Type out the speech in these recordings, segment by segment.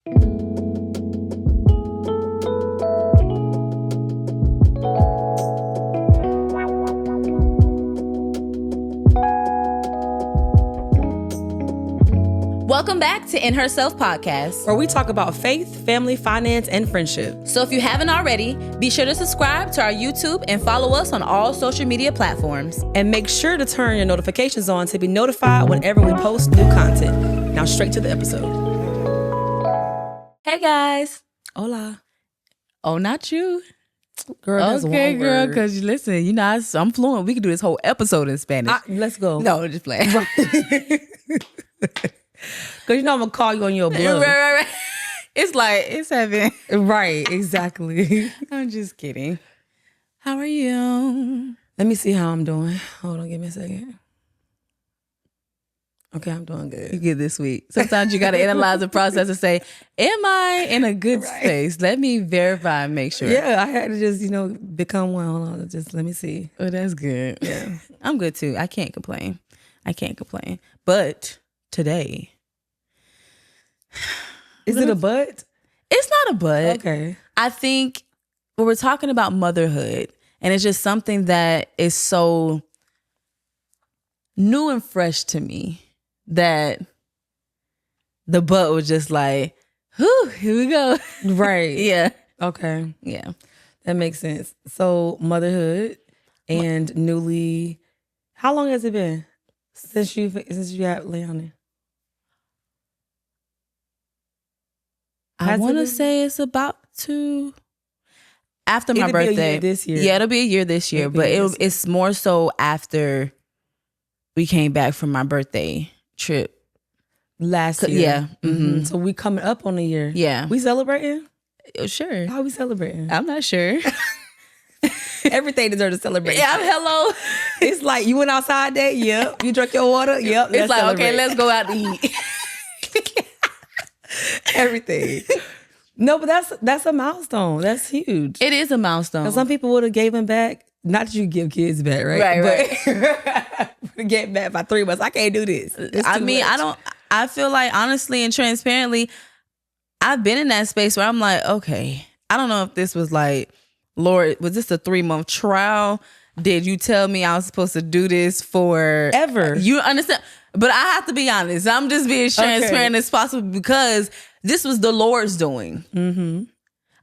Welcome back to InnerCircle Podcast, where we talk about faith, family, finance, and friendship. So if you haven't already, be sure to subscribe to our YouTube and follow us on all social media platforms. And make sure to turn your notifications on to be notified whenever we post new content. Now straight to the episode. Hey guys. Hola. Oh, not you. Girl, that's okay, one girl, word. because listen, you know, I'm fluent. We can do this whole episode in Spanish. Let's go. No, just playing. Because you know I'm going to call you on your blood. Right. It's like, it's heaven. Right, exactly. I'm just kidding. How are you? Let me see how I'm doing. Hold on, give me a second. Okay, I'm doing good. You good this week. Sometimes you got to analyze the process and say, am I in a good space? Let me verify and make sure. Yeah, I had to just, become one. Hold on, just let me see. Oh, that's good. Yeah. I'm good too. I can't complain. But today. Is it a but? It's not a but. Okay. I think we're talking about motherhood, and it's just something that is so new and fresh to me that the but was just like, whew, here we go. Right. Yeah. Okay. Yeah. That makes sense. So motherhood and newly, how long has it been since you had Leonie? I want to say it's about to after my birthday. Be a year this year. Yeah, it'll be a year this year, but it's more so after we came back from my birthday trip last year. Yeah. Mm-hmm. So we coming up on a year. Yeah. We celebrating? Sure. How we celebrating? I'm not sure. Everything deserves a celebration. Yeah, hello. It's like you went outside that. Yep. You drank your water. Yep. It's like, celebrate. Okay, let's go out to eat. Everything. No, but that's a milestone. That's huge. It is a milestone. Some people would have gave him back. Not that you give kids back, right? Right. But get back by 3 months. I can't do this. I mean, I feel like honestly and transparently, I've been in that space where I'm like, okay, I don't know if this was like, Lord, was this a 3-month trial? Did you tell me I was supposed to do this forever? You understand? But I have to be honest. I'm just being transparent as possible because this was the Lord's doing. Mm-hmm.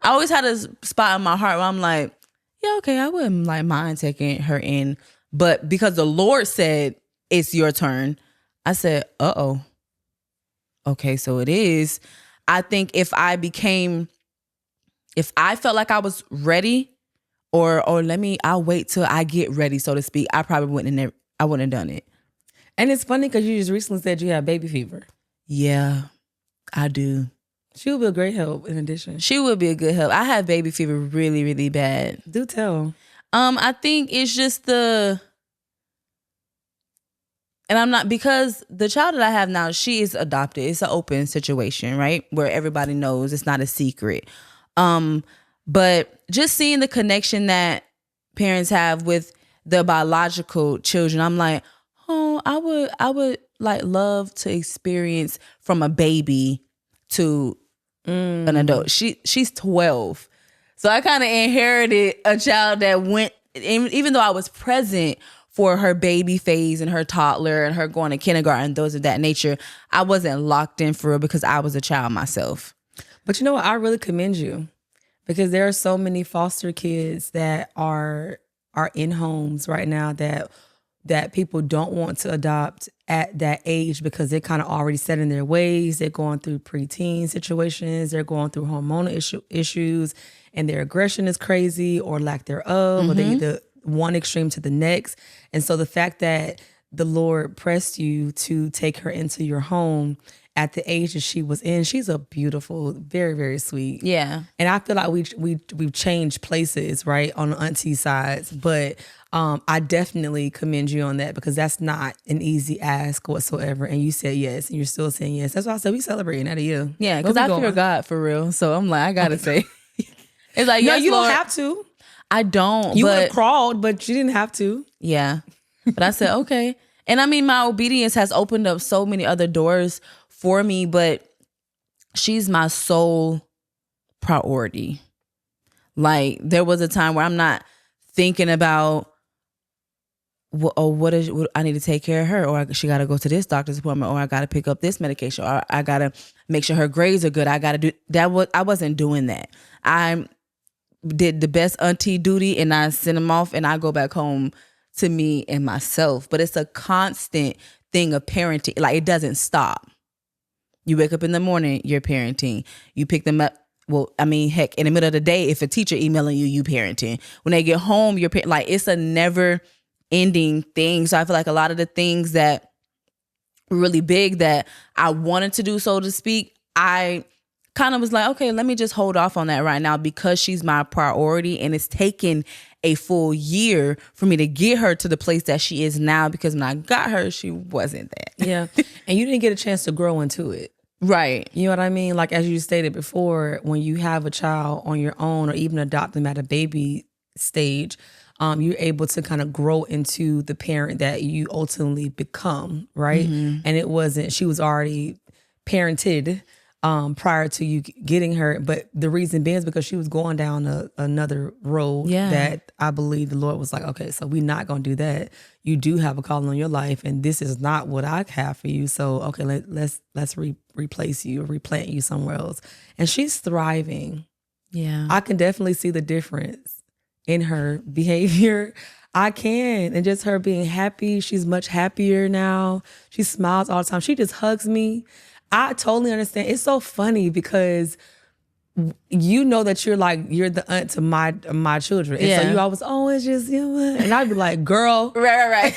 I always had a spot in my heart where I'm like, yeah, okay, I wouldn't like mind taking her in. But because the Lord said, it's your turn, I said, uh-oh. Okay, so it is. I think if I felt like I was ready or I'll wait till I get ready, so to speak, I probably wouldn't have done it. And it's funny because you just recently said you had baby fever. Yeah, I do. She would be a great help in addition. She would be a good help. I have baby fever really, really bad. Do tell. I think it's just and I'm not, because the child that I have now, she is adopted. It's an open situation, right? Where everybody knows, it's not a secret. But just seeing the connection that parents have with the biological children, I'm like, oh, I would like love to experience from a baby to an adult. She's 12. So I kind of inherited a child that went, even though I was present for her baby phase and her toddler and her going to kindergarten, those of that nature, I wasn't locked in for it because I was a child myself. But you know what? I really commend you because there are so many foster kids that are in homes right now that people don't want to adopt at that age because they're kind of already set in their ways. They're going through preteen situations. They're going through hormonal issues, and their aggression is crazy or lack thereof, or they either one extreme to the next. And so the fact that the Lord pressed you to take her into your home at the age that she was in, she's a beautiful, very, very sweet. Yeah. And I feel like we've changed places, right, on the auntie sides, but I definitely commend you on that because that's not an easy ask whatsoever. And you said yes, and you're still saying yes. That's why I said we celebrating out of you. Yeah, because I fear God for real. So I'm like, I gotta say, it's like, no, yes, you Lord. don't have to. I don't. You would have crawled, but you didn't have to. Yeah, but I said okay. And I mean, my obedience has opened up so many other doors for me. But she's my sole priority. Like, there was a time where I'm not thinking about, what I need to take care of her, or she got to go to this doctor's appointment, or I got to pick up this medication, or I got to make sure her grades are good. I got to do that. I wasn't doing that. I did the best auntie duty, and I sent them off, and I go back home to me and myself. But it's a constant thing of parenting. Like, it doesn't stop. You wake up in the morning, you're parenting. You pick them up. Well, I mean, heck, in the middle of the day, if a teacher emailing you, you parenting. When they get home, you're like, it's a never ending thing. So I feel like a lot of the things that were really big that I wanted to do, so to speak, I kind of was like, okay, let me just hold off on that right now, because she's my priority, and it's taken a full year for me to get her to the place that she is now, because when I got her, she wasn't that. Yeah. And you didn't get a chance to grow into it. Right. You know what I mean? Like, as you stated before, when you have a child on your own, or even adopt them at a baby stage, you're able to kind of grow into the parent that you ultimately become, right? Mm-hmm. And it wasn't, she was already parented prior to you getting her. But the reason being is because she was going down another road that I believe the Lord was like, okay, so we're not going to do that. You do have a calling on your life, and this is not what I have for you. So, okay, let's replace you or replant you somewhere else. And she's thriving. Yeah. I can definitely see the difference in her behavior. I can. And just her being happy. She's much happier now. She smiles all the time. She just hugs me. I totally understand. It's so funny because you know that you're the aunt to my children. And so you always, it's just, you know what? And I'd be like, girl. Right.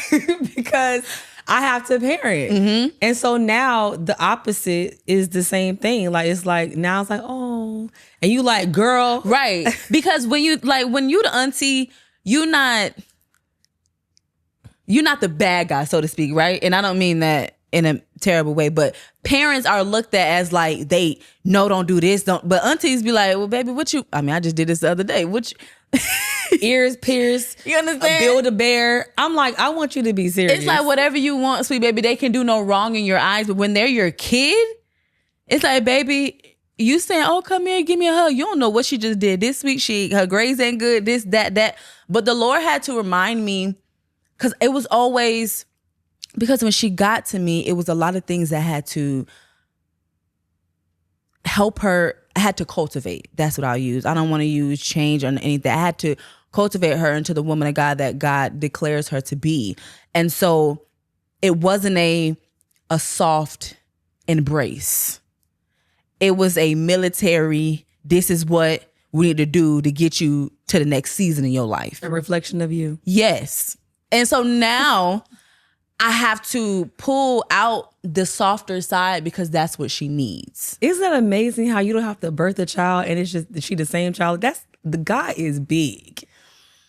Because I have to parent. Mm-hmm. And so now the opposite is the same thing. Like, it's like, now it's like, oh. And you like, girl. Right. Because when you the auntie, you're not the bad guy, so to speak, right? And I don't mean that in a terrible way, but parents are looked at as like, they don't do this, but aunties be like, well, baby, I just did this the other day. Ears pierced. You understand? Build a bear. I'm like, I want you to be serious. It's like, whatever you want, sweet baby. They can do no wrong in your eyes, but when they're your kid, it's like, baby, you saying, oh, come here, give me a hug. You don't know what she just did this week. Her grades ain't good, this, that. But the Lord had to remind me, because it was always, because when she got to me, it was a lot of things that had to help her. I had to cultivate. That's what I'll use. I don't want to use change or anything. I had to cultivate her into the woman of God that God declares her to be. And so it wasn't a soft embrace. It was a military, this is what we need to do to get you to the next season in your life. A reflection of you. Yes. And so now I have to pull out the softer side, because that's what she needs. Isn't that amazing how you don't have to birth a child and it's just she the same child? The God is big.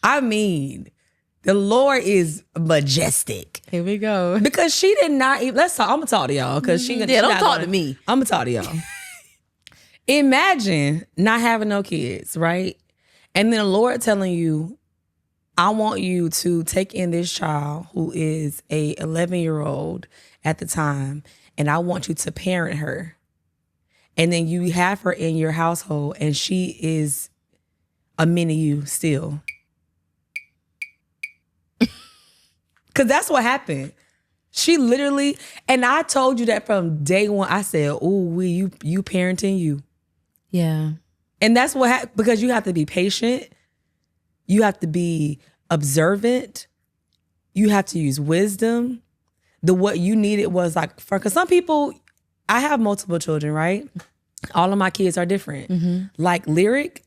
I mean, the Lord is majestic. Here we go. Because she did not even, let's talk. I'm gonna talk to y'all because she don't talk to me. I'm gonna talk to y'all. Imagine not having no kids, right? And then the Lord telling you, I want you to take in this child who is a 11-year-old at the time, and I want you to parent her. And then you have her in your household, and she is a mini you still. Because that's what happened. She literally, and I told you that from day one. I said, "Oh, you parenting you." Yeah. And that's what happened, because you have to be patient. You have to be observant. You have to use wisdom. What you needed was like, because some people, I have multiple children, right? All of my kids are different. Mm-hmm. Like Lyric,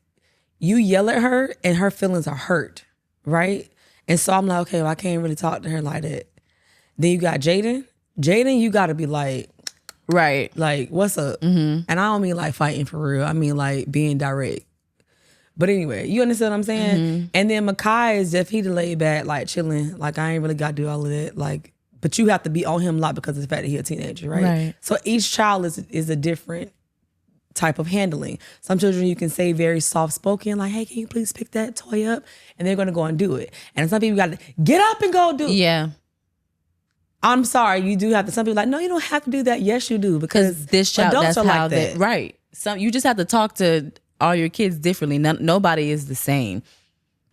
you yell at her and her feelings are hurt, right? And so I'm like, okay, well, I can't really talk to her like that. Then you got Jaden. Jaden, you got to be like, right, like, what's up? Mm-hmm. And I don't mean like fighting for real. I mean like being direct. But anyway, you understand what I'm saying? Mm-hmm. And then Makai is just, he laid back, like chilling. Like, I ain't really got to do all of that. Like, but you have to be on him a lot because of the fact that he's a teenager, right? So each child is a different type of handling. Some children you can say very soft-spoken, like, hey, can you please pick that toy up? And they're going to go and do it. And some people got to get up and go do it. Yeah. I'm sorry, you do have to. Some people are like, no, you don't have to do that. Yes, you do, because this child, adults that's are how like that. Right. You just have to talk to all your kids differently. Nobody is the same.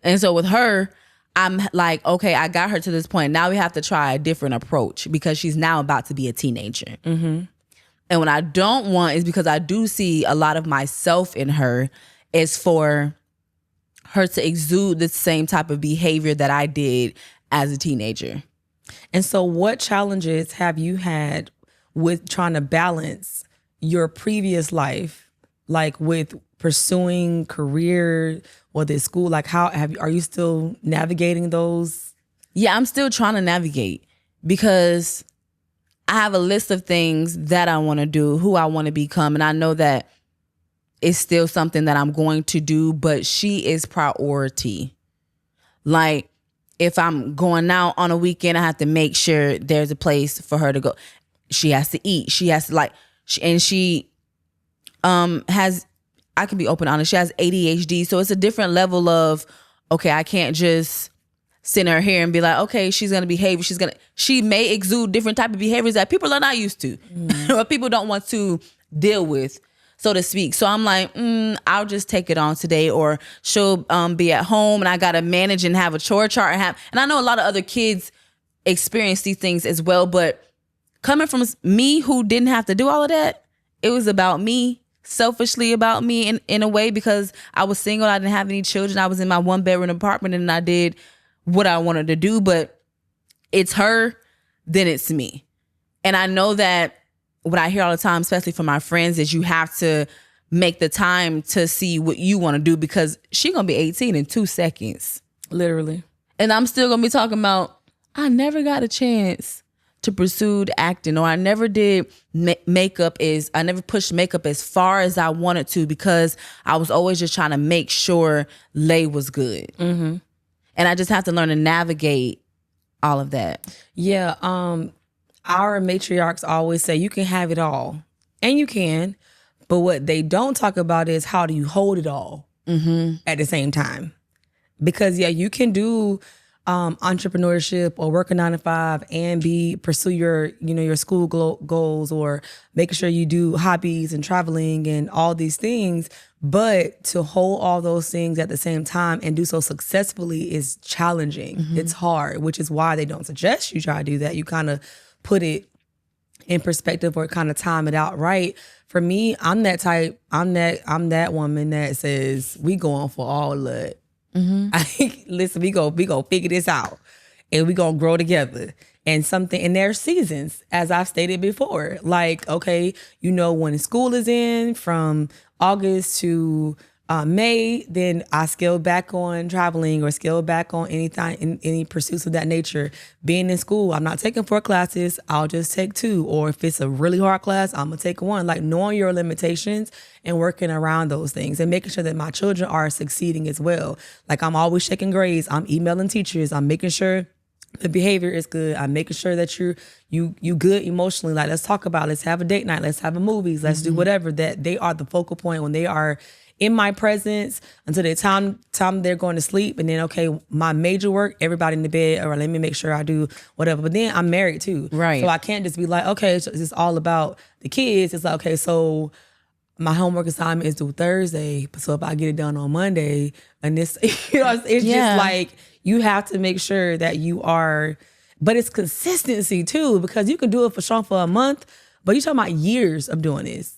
And so with her, I'm like, okay, I got her to this point. Now we have to try a different approach because she's now about to be a teenager. Mm-hmm. And what I don't want is, because I do see a lot of myself in her, is for her to exude the same type of behavior that I did as a teenager. And so what challenges have you had with trying to balance your previous life, like with pursuing career, whether it's school, like are you still navigating those? Yeah, I'm still trying to navigate because I have a list of things that I want to do, who I want to become. And I know that it's still something that I'm going to do, but she is priority. Like, if I'm going out on a weekend, I have to make sure there's a place for her to go. She has to eat. She has to she has, I can be open and honest, she has ADHD. So it's a different level of, okay, I can't just send her here and be like, okay, she's going to behave. She may exude different type of behaviors that people are not used to, or people don't want to deal with, so to speak. So I'm like, I'll just take it on today. Or she'll be at home and I got to manage and have a chore chart. And I know a lot of other kids experience these things as well. But coming from me, who didn't have to do all of that, it was about me, selfishly about me in a way, because I was single. I didn't have any children. I was in my 1-bedroom apartment and I did what I wanted to do. But it's her, then it's me. And I know that what I hear all the time, especially from my friends, is you have to make the time to see what you want to do, because she's going to be 18 in 2 seconds. Literally. And I'm still going to be talking about, I never got a chance to pursue acting, or I never did makeup. I never pushed makeup as far as I wanted to, because I was always just trying to make sure Lay was good. Mm-hmm. And I just have to learn to navigate all of that. Yeah. Our matriarchs always say you can have it all, and you can, but what they don't talk about is how do you hold it all at the same time? Because you can do entrepreneurship or work a 9-to-5 and pursue your school goals, or making sure you do hobbies and traveling and all these things. But to hold all those things at the same time and do so successfully is challenging. Mm-hmm. It's hard, which is why they don't suggest you try to do that. You kind of put it in perspective or kind of time it out right. For me, I'm that type. I'm that woman that says we going for all of it. Mm-hmm. Listen, we go figure this out, and we gonna grow together. And there's seasons, as I've stated before. Like, okay, when school is in from August to May, then I scale back on traveling or scale back on any pursuits of that nature. Being in school, I'm not taking 4 classes. I'll just take 2. Or if it's a really hard class, I'm gonna take 1. Like, knowing your limitations and working around those things and making sure that my children are succeeding as well. Like, I'm always checking grades. I'm emailing teachers. I'm making sure the behavior is good. I'm making sure that you good emotionally. Like, let's talk about it. Let's have a date night. Let's have a movies. Let's do whatever. That they are the focal point when they are in my presence until the time they're going to sleep. And then, okay, my major work, everybody in the bed, or let me make sure I do whatever. But then I'm married too. Right. So I can't just be like, okay, it's just all about the kids. It's like, okay, so my homework assignment is due Thursday. So if I get it done on Monday, and this, it's just like, you have to make sure that you are, but it's consistency too, because you can do it for a month, but you're talking about years of doing this.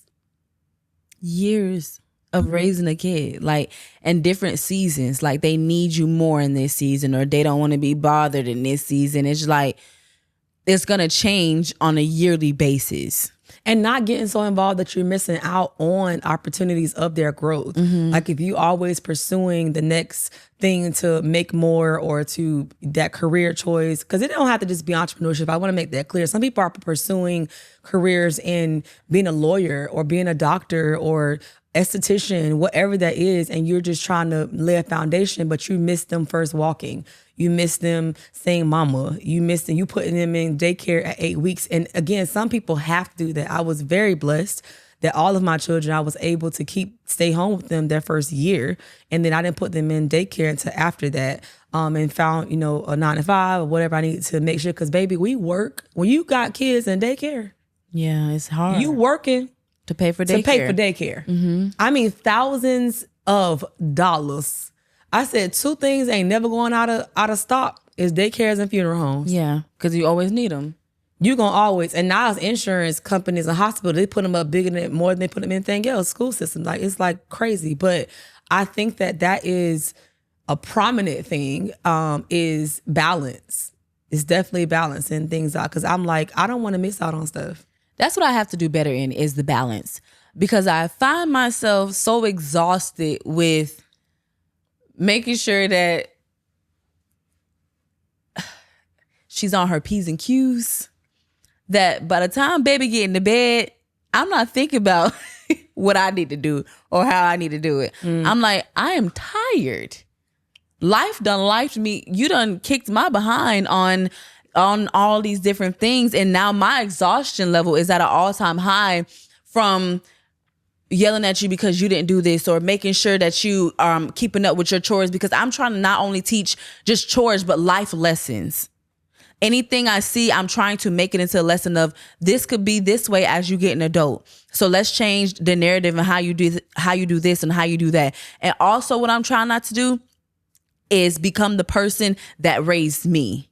Years of raising a kid, like, and different seasons. Like, they need you more in this season, or they don't want to be bothered in this season. It's like, it's going to change on a yearly basis. And not getting so involved that you're missing out on opportunities of their growth. Mm-hmm. Like, if you always pursuing the next thing to make more, or to that career choice, because it don't have to just be entrepreneurship. I want to make that clear. Some people are pursuing careers in being a lawyer or being a doctor or esthetician, whatever that is, and you're just trying to lay a foundation, but you miss them first walking. You miss them saying mama. You miss them, you putting them in daycare at 8 weeks. And again, some people have to do that. I was very blessed that all of my children, I was able to stay home with them their first year. And then I didn't put them in daycare until after that. and found, a 9 to 5 or whatever I need to make sure. Because baby, we work. When you got kids in daycare, yeah, it's hard. You working to pay for daycare. Mm-hmm. I mean, thousands of dollars. I said 2 things ain't never going out of stock is daycares and funeral homes. Yeah, because you always need them. You gonna always, and now it's insurance companies and hospitals, they put them up bigger than more than they put them in anything else. School system, like it's like crazy. But I think that is a prominent thing. Is balance. It's definitely balancing things out because I'm like I don't want to miss out on stuff. That's what I have to do better in is the balance because I find myself so exhausted with making sure that she's on her P's and Q's. That by the time baby get into bed, I'm not thinking about what I need to do or how I need to do it. I'm like, I am tired. Life done lifed me. You done kicked my behind on all these different things. And now my exhaustion level is at an all-time high from yelling at you because you didn't do this or making sure that you are keeping up with your chores because I'm trying to not only teach just chores, but life lessons. Anything I see, I'm trying to make it into a lesson of this could be this way as you get an adult. So let's change the narrative and how you do this and how you do that. And also what I'm trying not to do is become the person that raised me.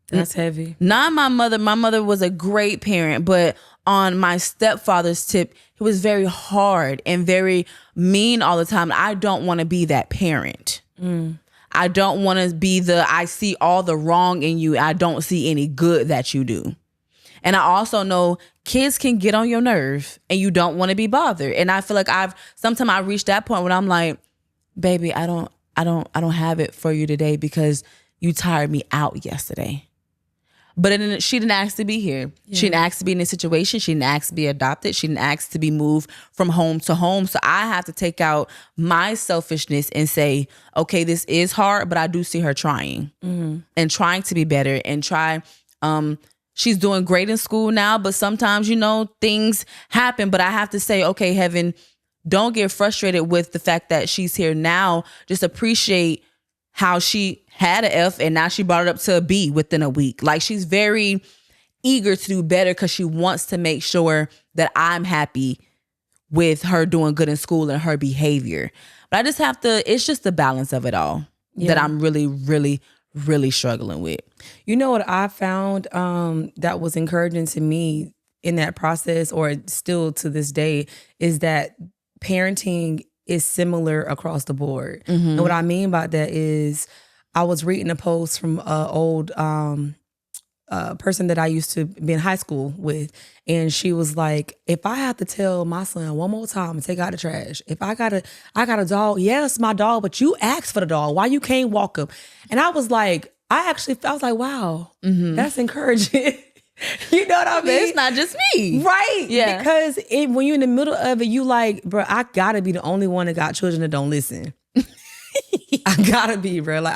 That's heavy. Not my mother. My mother was a great parent, but on my stepfather's tip, he was very hard and very mean all the time. I don't want to be that parent. I don't want to be I see all the wrong in you. I don't see any good that you do. And I also know kids can get on your nerve and you don't want to be bothered. And I feel like sometimes I reached that point when I'm like, baby, I don't have it for you today because you tired me out yesterday. But she didn't ask to be here. Yeah. She didn't ask to be in this situation. She didn't ask to be adopted. She didn't ask to be moved from home to home. So I have to take out my selfishness and say, okay, this is hard, but I do see her trying and trying to be better and try. She's doing great in school now, but sometimes, things happen. But I have to say, okay, Heaven, don't get frustrated with the fact that she's here now. Just appreciate how she had an F and now she brought it up to a B within a week. Like she's very eager to do better because she wants to make sure that I'm happy with her doing good in school and her behavior. But I just have to, it's just the balance of it all that I'm really, really, really struggling with. You know what I found that was encouraging to me in that process or still to this day is that parenting is similar across the board. And what I mean by that is I was reading a post from an old person that I used to be in high school with. And she was like, if I have to tell my son one more time to take out the trash, if I got a dog, yes, my dog, but you asked for the dog. Why you can't walk him? And I was like, I was like, wow, that's encouraging. You know what I mean? It's not just me. Right. Yeah. Because when you're in the middle of it, you like, bro, I gotta be the only one that got children that don't listen. I gotta be, bro. Like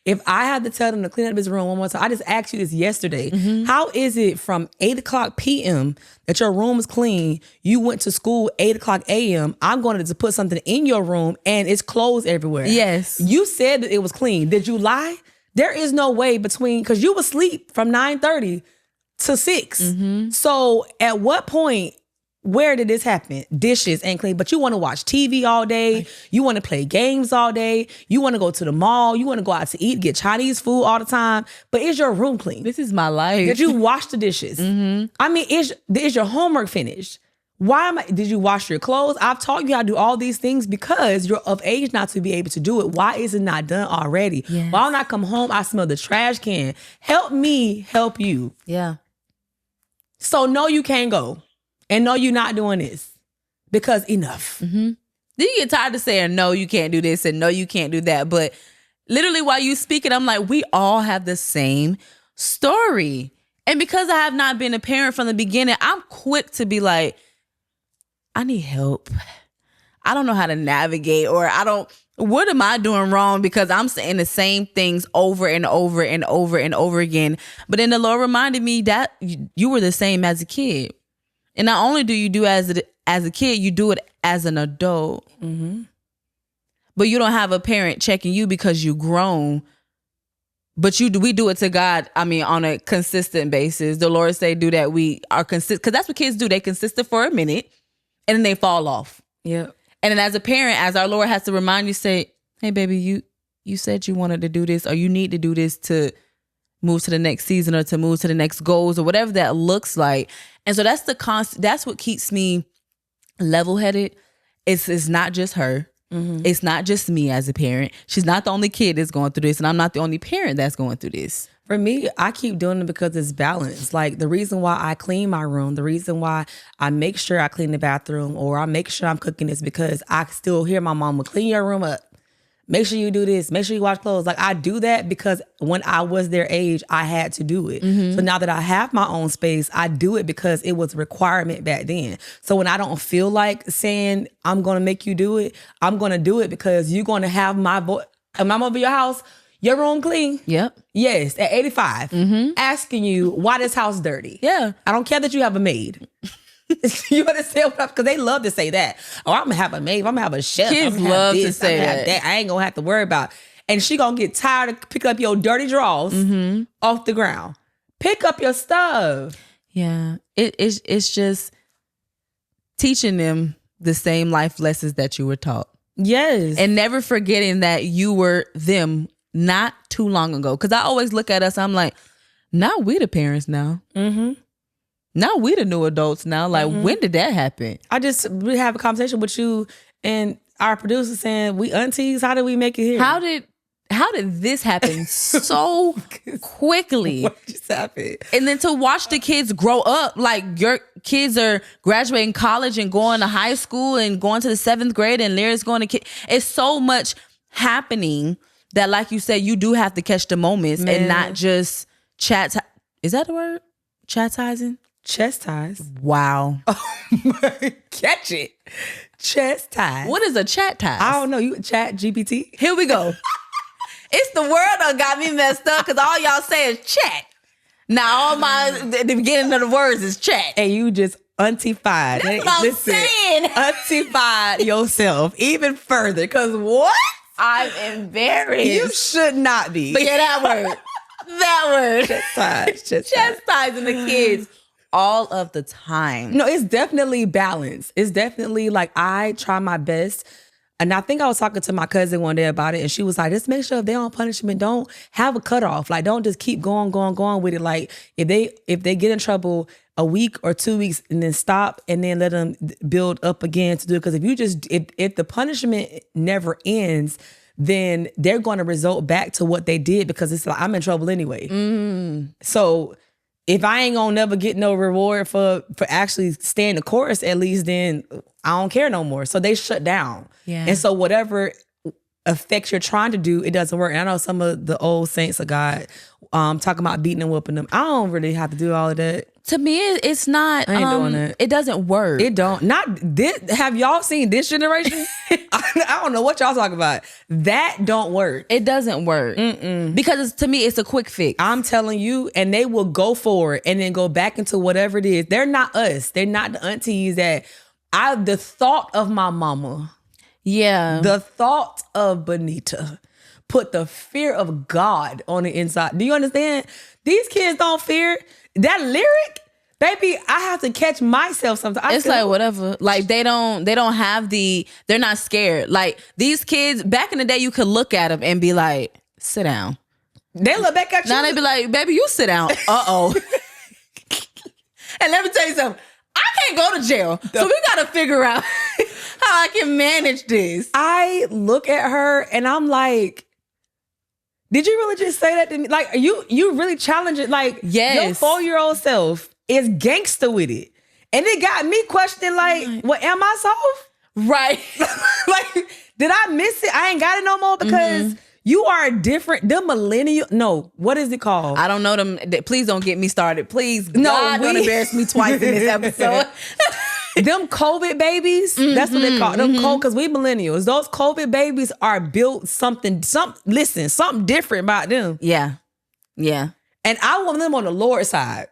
if I had to tell them to clean up this room one more time, I just asked you this yesterday. How is it from 8:00 p.m. that your room is clean? You went to school 8:00 a.m. I'm going to put something in your room and it's clothes everywhere. Yes. You said that it was clean. Did you lie? There is no way because you was asleep from 9:30 to 6. So at what point, where did this happen? Dishes ain't clean, but you want to watch TV all day. You want to play games all day. You want to go to the mall. You want to go out to eat, get Chinese food all the time. But is your room clean? This is my life. Did you wash the dishes? I mean, is your homework finished? Did you wash your clothes? I've taught you how to do all these things because you're of age not to be able to do it. Why is it not done already? Yes. Why don't I come home? I smell the trash can. Help me help you. Yeah. So no, you can't go. And no, you're not doing this because enough. Then you get tired of saying, no, you can't do this and no, you can't do that. But literally while you speak it, I'm like, we all have the same story. And because I have not been a parent from the beginning, I'm quick to be like, I need help. I don't know how to navigate what am I doing wrong? Because I'm saying the same things over and over and over and over again. But then the Lord reminded me that you were the same as a kid. And not only do you do as a kid, you do it as an adult. but you don't have a parent checking you because you grown. But we do it to God. I mean, on a consistent basis. The Lord say do that. We are consistent, because that's what kids do. They consistent for a minute, and then they fall off. Yeah. And then as a parent, as our Lord has to remind you, say, "Hey, baby, you said you wanted to do this, or you need to do this to move to the next season, or to move to the next goals, or whatever that looks like." And so that's that's what keeps me level-headed. It's not just her. It's not just me as a parent. She's not the only kid that's going through this, and I'm not the only parent that's going through this. For me, I keep doing it because it's balanced. Like, the reason why I clean my room, the reason why I make sure I clean the bathroom, or I make sure I'm cooking, is because I still hear my mama, clean your room up. Make sure you do this. Make sure you wash clothes. Like, I do that because when I was their age, I had to do it. So now that I have my own space, I do it because it was a requirement back then. So when I don't feel like saying, I'm going to make you do it, I'm going to do it because you're going to have my voice. Am I over your house? Your room clean? Yep. Yes, at 85. Asking you, why this house dirty? Yeah. I don't care that you have a maid. You understand what I'm, because they love to say that. Oh, I'm gonna have a maid, I'm gonna have a chef. Kids love to say that. I ain't gonna have to worry about. And she gonna get tired of picking up your dirty drawers off the ground. Pick up your stuff. Yeah. It's just teaching them the same life lessons that you were taught. Yes. And never forgetting that you were them not too long ago. Because I always look at us, I'm like, now we the parents now. Now we the new adults now. Like, when did that happen? We have a conversation with you and our producer saying, we aunties, how did we make it here? How did this happen so quickly? What just happened? And then to watch the kids grow up, like your kids are graduating college and going to high school and going to the 7th grade, and Lyra's going to it's so much happening that, like you said, you do have to catch the moments and not just is that the word? Chastising? Chastise. Wow. Catch it. Chastise. What is a chastise? I don't know. You chat GPT? Here we go. It's the word that got me messed up because all y'all say is chat. Now all the beginning of the words is chat. And you just auntie-fied. That's what I'm saying. Auntie-fied yourself even further. Because what? I'm embarrassed. You should not be. But yeah, that word. That word. Chastising the kids all of the time. No, it's definitely balance. It's definitely like, I try my best. And I think I was talking to my cousin one day about it, and she was like, just make sure if they're on punishment, don't have a cutoff. Like, don't just keep going with it. Like, if they get in trouble a week or 2 weeks and then stop and then let them build up again to do it. Because if the punishment never ends, then they're going to result back to what they did, because it's like, I'm in trouble anyway. So if I ain't gonna never get no reward for actually staying the course, at least, then I don't care no more. So they shut down. Yeah. And so whatever effects you're trying to do, it doesn't work. And I know some of the old saints of God talking about beating and whooping them. I don't really have to do all of that. To me, it's not. I ain't doing it. It doesn't work. It don't. Not this. Have y'all seen this generation? I don't know what y'all talking about. That don't work. It doesn't work. Because to me, it's a quick fix. I'm telling you, and they will go for it and then go back into whatever it is. They're not us. They're not the aunties that the thought of my mama. Yeah. The thought of Benita put the fear of God on the inside. Do you understand? These kids don't fear that lyric. Baby, I have to catch myself sometimes. It's like whatever. Like they don't have they're not scared. Like these kids back in the day, you could look at them and be like, sit down. They look back at you. Now they be like, baby, you sit down. Uh-oh. And let me tell you something. I can't go to jail. So we got to figure out how I can manage this. I look at her and I'm like, did you really just say that to me? Like, you really challenge it. Like, yes. Your 4-year-old self is gangster with it. And it got me questioning, like, what, am I soft? Right. Like, did I miss it? I ain't got it no more because you are different. The millennial. No, what is it called? I don't know them. Please don't get me started. Please, God, don't embarrass me twice in this episode. Them COVID babies, that's what they call them. Because we millennials, those COVID babies are built something different about them. Yeah. And I want them on the Lord's side.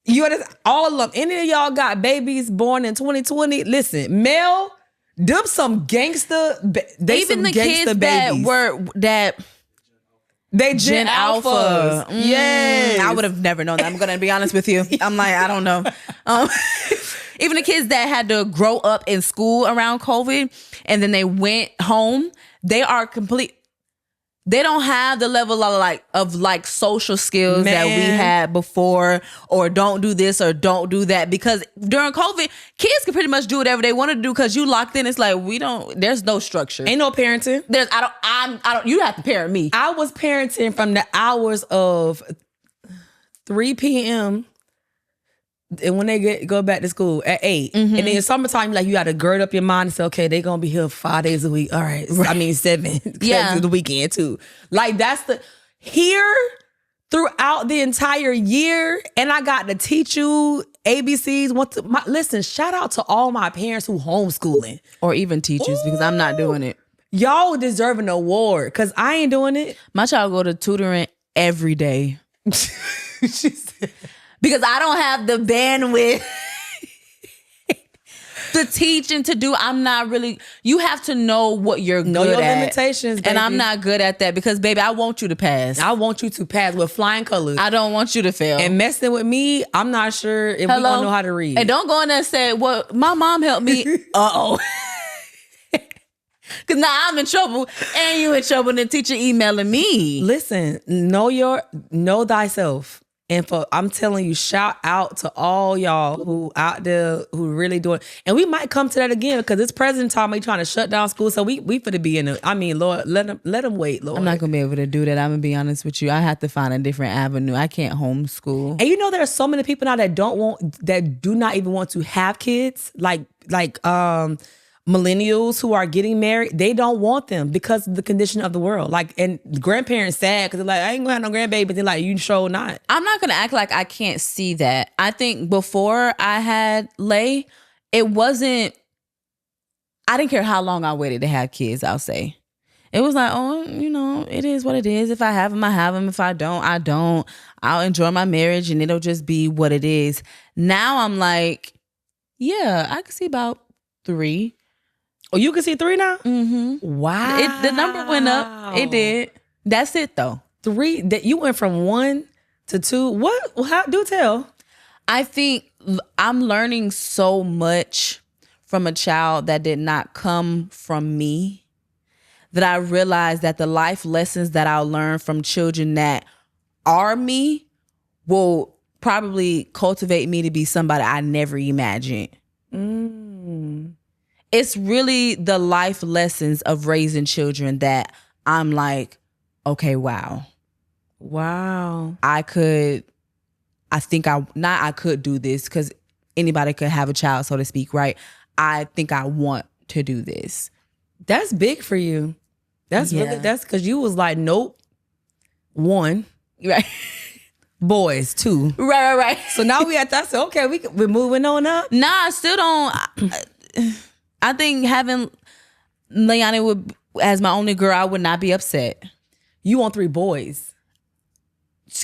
You understand? All of them. Any of y'all got babies born in 2020? Listen, male, Them some gangster. They Even some the gangster kids babies. They Gen Alphas. Yes. I would have never known that. I'm going to be honest with you. I'm like, I don't know. Even the kids that had to grow up in school around COVID and then they went home, they are they don't have the level of social skills that we had before, or don't do this or don't do that, because during COVID, kids can pretty much do whatever they want to do because you locked in. It's like there's no structure. Ain't no parenting. You have to parent me. I was parenting from the hours of 3 p.m. and when they go back to school at 8. And then in summertime, you got to gird up your mind and say, okay, they're going to be here 5 days a week. All right. I mean, 7. Yeah. The weekend too. Like that's here throughout the entire year. And I got to teach you ABCs. Listen, shout out to all my parents who homeschooling. Or even teachers, because I'm not doing it. Y'all deserve an award because I ain't doing it. My child go to tutoring every day. She said, because I don't have the bandwidth to teach and to do. I'm not really. You have to know what you're good at. Know your limitations, baby. And I'm not good at that because, baby, I want you to pass. I want you to pass with flying colors. I don't want you to fail. And messing with me, I'm not sure if we don't know how to read. And don't go in there and say, well, my mom helped me. Uh-oh. Because now I'm in trouble and you in trouble and the teacher emailing me. Listen, know thyself. And I'm telling you, shout out to all y'all who out there who really doing. And we might come to that again because this president time we trying to shut down school. So we finna be in Lord, let them wait, Lord. I'm not gonna be able to do that. I'm gonna be honest with you. I have to find a different avenue. I can't homeschool. And there are so many people now that do not even want to have kids. Like millennials who are getting married, they don't want them because of the condition of the world. And grandparents sad because they're like, I ain't gonna have no grandbaby. They're like, you sure not. I'm not gonna act like I can't see that. I think before I had Lay, it wasn't. I didn't care how long I waited to have kids. I'll say it was like, it is what it is. If I have them, I have them. If I don't, I don't. I'll enjoy my marriage and it'll just be what it is. Now I'm like, yeah, I can see about 3. Oh, you can see 3 now? Mm-hmm. Wow. The number went up. It did. That's it, though. 3? That you went from 1 to 2. What? How? Do tell. I think I'm learning so much from a child that did not come from me that I realized that the life lessons that I'll learn from children that are me will probably cultivate me to be somebody I never imagined. It's really the life lessons of raising children that I'm like, okay, wow. I could do this because anybody could have a child, so to speak, right? I think I want to do this. That's big for you. That's because you was like, nope. 1. Right. Boys, 2. Right. So now we at that. So okay, we're moving on up. Nah, I still don't. I think having Nyja as my only girl, I would not be upset. You want 3 boys?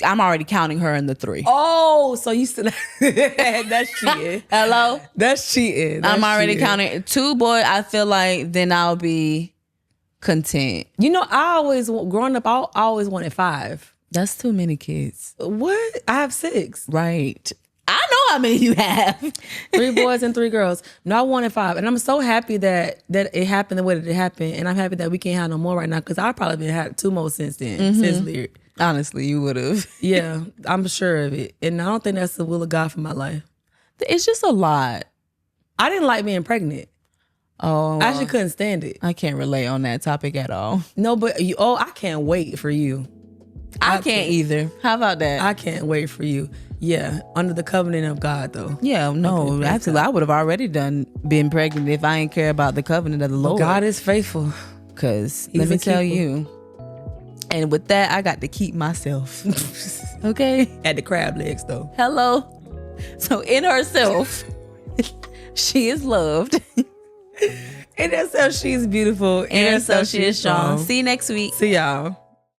I'm already counting her in the 3. Oh, so you still that's cheating. Hello? That's cheating. I'm already counting 2 boys. I feel like then I'll be content. Growing up, I always wanted 5. That's too many kids. What? I have 6. Right. I know how many you have. 3 boys and 3 girls. No, I wanted 5. And I'm so happy that it happened the way that it happened. And I'm happy that we can't have no more right now because I've probably been had 2 more since then, since Lyric. Honestly, you would have. Yeah, I'm sure of it. And I don't think that's the will of God for my life. It's just a lot. I didn't like being pregnant. Oh. I actually couldn't stand it. I can't relate on that topic at all. No, but I can't wait for you. I can't either. How about that? I can't wait for you. Yeah, under the covenant of God, though. Yeah, no, actually, I would have already been pregnant if I didn't care about the covenant of the Lord. God is faithful. Because let me tell you, and with that, I got to keep myself. Okay? At the crab legs, though. Hello. So in herself, she is loved. In herself, she's beautiful. In herself, she is strong. See you next week. See y'all.